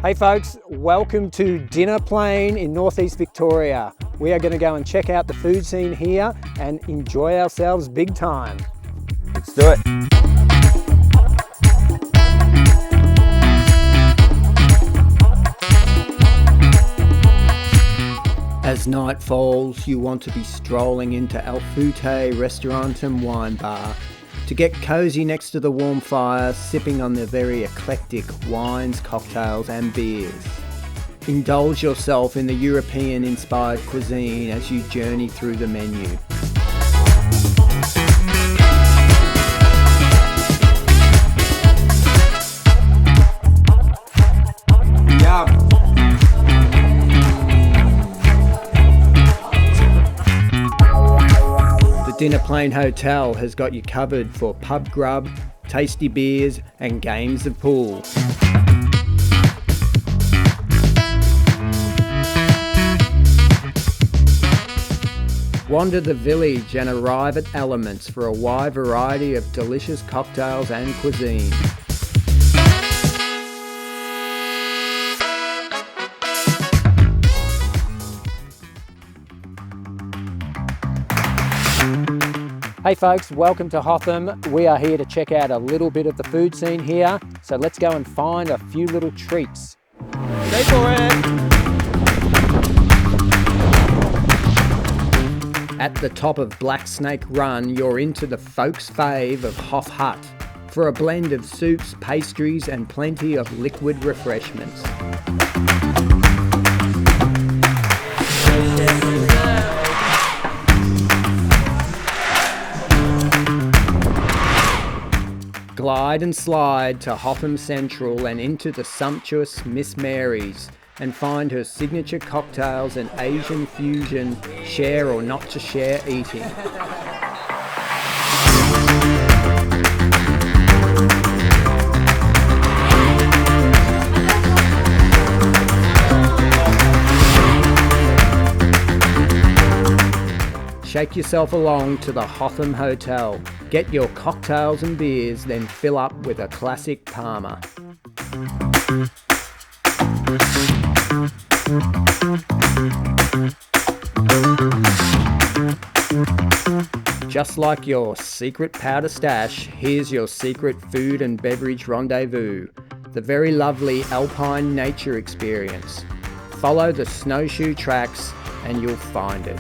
Hey folks, welcome to Dinner Plain in Northeast Victoria. We are going to go and check out the food scene here and enjoy ourselves big time. Let's do it. As night falls, you want to be strolling into Alphutte restaurant and wine bar to get cozy next to the warm fire, sipping on the very eclectic wines, cocktails and beers. Indulge yourself in the European-inspired cuisine as you journey through the menu. The Dinner Plain Hotel has got you covered for pub grub, tasty beers and games of pool. Wander the village and arrive at Elements for a wide variety of delicious cocktails and cuisine. Hey folks, welcome to Hotham. We are here to check out a little bit of the food scene here, so let's go and find a few little treats. Go for it! At the top of Black Snake Run, you're into the folks' fave of Hoff Hut for a blend of soups, pastries and plenty of liquid refreshments. Glide and slide to Hotham Central and into the sumptuous Miss Mary's and find her signature cocktails and Asian fusion share or not to share eating. Shake yourself along to the Hotham Hotel. Get your cocktails and beers, then fill up with a classic Parma. Just like your secret powder stash, here's your secret food and beverage rendezvous, the very lovely Alpine nature experience. Follow the snowshoe tracks and you'll find it.